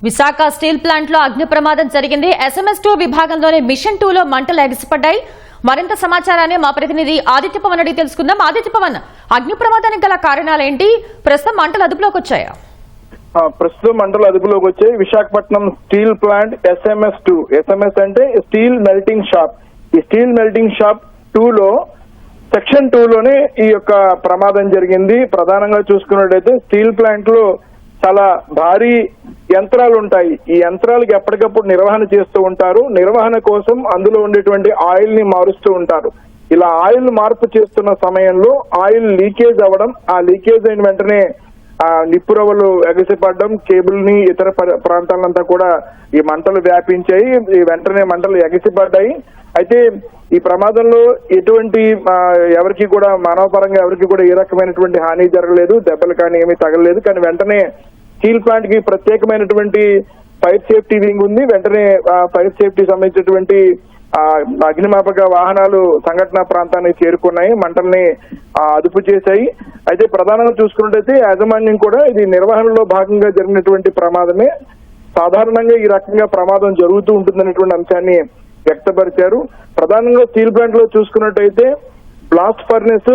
Visakha steel plant లో అగ్ని ప్రమాదం జరిగింది. SMS2 విభాగంలోని మిషన్ 2 లో మంటలు ఎగిసిపడ్డాయి. మరింత సమాచారాన్ని మా ప్రతినిధి ఆదిత్య పవన్ అడిగి తెలుసుకుందాం. ఆదిత్య పవన్, అగ్ని ప్రమాదానికి గల కారణాలేంటి? ప్రస్తుతం మంటలు అదుపులోకి వచ్చాయా? ప్రస్తుతం మంటలు అదుపులోకి వచ్చాయి. Visakhapatnam steel plant SMS2. SMS అంటే స్టీల్ మెల్టింగ్ షాప్. ఈ స్టీల్ మెల్టింగ్ షాప్ 2 లో సెక్షన్ 2 లోనే ఈ యొక్క ప్రమాదం జరిగింది. ప్రధానంగా చూసుకున్నట్టయితే స్టీల్ ప్లాంట్ లో చాలా భారీ యంత్రాలు ఉంటాయి. ఈ యంత్రాలకి ఎప్పటికప్పుడు నిర్వహణ చేస్తూ ఉంటారు. నిర్వహణ కోసం అందులో ఉండేటువంటి ఆయిల్ ని మారుస్తూ ఉంటారు. ఇలా ఆయిల్ మార్పు చేస్తున్న సమయంలో ఆయిల్ లీకేజ్ అవ్వడం, ఆ లీకేజ్ అయిన వెంటనే నిప్పురవ్వలు ఎగసిపడడం, కేబుల్ ని ఇతర ప్రాంతాలంతా కూడా ఈ మంటలు వ్యాపించాయి. ఈ వెంటనే మంటలు ఎగసిపడ్డాయి. అయితే ఈ ప్రమాదంలో ఎటువంటి ఎవరికి కూడా మానవపరంగా ఎవరికి కూడా ఏ రకమైనటువంటి హాని జరగలేదు, దెబ్బలు కానీ ఏమీ తగలలేదు. కానీ వెంటనే స్టీల్ ప్లాంట్ కి ప్రత్యేకమైనటువంటి ఫైర్ సేఫ్టీ వింగ్ ఉంది. వెంటనే ఫైర్ సేఫ్టీ సంబంధించినటువంటి అగ్నిమాపక వాహనాలు సంఘటన ప్రాంతానికి చేరుకున్నాయి, మంటల్ని అదుపు చేశాయి. అయితే ప్రధానంగా చూసుకున్నట్టయితే యాజమాన్యం కూడా ఇది నిర్వహణలో భాగంగా జరిగినటువంటి ప్రమాదమే. సాధారణంగా ఈ రకంగా ప్రమాదం జరుగుతూ ఉంటుందనేటువంటి అంశాన్ని వ్యక్తపరిచారు. ప్రధానంగా స్టీల్ ప్లాంట్ లో చూసుకున్నట్టయితే బ్లాస్ట్ ఫర్నెస్,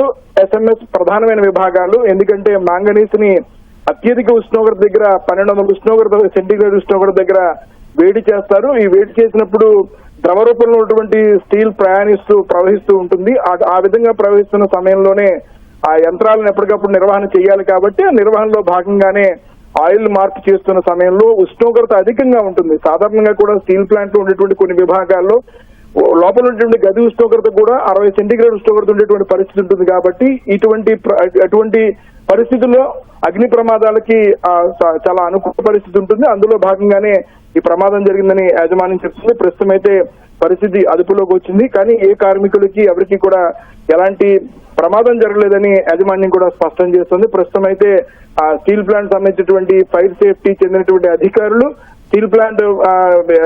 SMS ప్రధానమైన విభాగాలు. ఎందుకంటే మాంగనీస్ ని అత్యధిక ఉష్ణోగ్రత దగ్గర 1200 సెంటీగ్రేడ్ ఉష్ణోగ్రత దగ్గర వేడి చేస్తారు. ఈ వేడి చేసినప్పుడు ద్రవ రూపంలో ఉన్నటువంటి స్టీల్ ప్రవహిస్తూ ఉంటుంది. ఆ విధంగా ప్రవహిస్తున్న సమయంలోనే ఆ యంత్రాలను ఎప్పటికప్పుడు నిర్వహణ చేయాలి. కాబట్టి ఆ నిర్వహణలో భాగంగానే ఆయిల్ మార్పు చేస్తున్న సమయంలో ఉష్ణోగ్రత అధికంగా ఉంటుంది. సాధారణంగా కూడా స్టీల్ ప్లాంట్ లో ఉండేటువంటి కొన్ని విభాగాల్లో లోపల ఉండేటువంటి గది ఉష్ణోగ్రత కూడా 60 సెంటీగ్రేడ్ ఉష్ణోగ్రత ఉండేటువంటి పరిస్థితి ఉంటుంది. కాబట్టి అటువంటి పరిస్థితుల్లో అగ్ని ప్రమాదాలకి చాలా అనుకూల పరిస్థితి ఉంటుంది. అందులో భాగంగానే ఈ ప్రమాదం జరిగిందని యాజమాన్యం చెప్తుంది. ప్రస్తుతం అయితే పరిస్థితి అదుపులోకి వచ్చింది. కానీ ఏ కార్మికులకి ఎవరికి కూడా ఎలాంటి ప్రమాదం జరగలేదని యాజమాన్యం కూడా స్పష్టం చేస్తుంది. ప్రస్తుతం అయితే స్టీల్ ప్లాంట్ సంబంధించినటువంటి ఫైర్ సేఫ్టీ చెందినటువంటి అధికారులు, స్టీల్ ప్లాంట్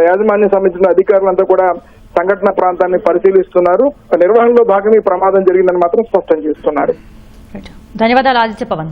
యాజమాన్యం సంబంధించిన అధికారులంతా కూడా సంఘటన ప్రాంతాన్ని పరిశీలిస్తున్నారు. నిర్వహణలో భాగంగా ఈ ప్రమాదం జరిగిందని మాత్రం స్పష్టం చేస్తున్నారు. ధన్యవాదాలు ఆదిత్య పవన్.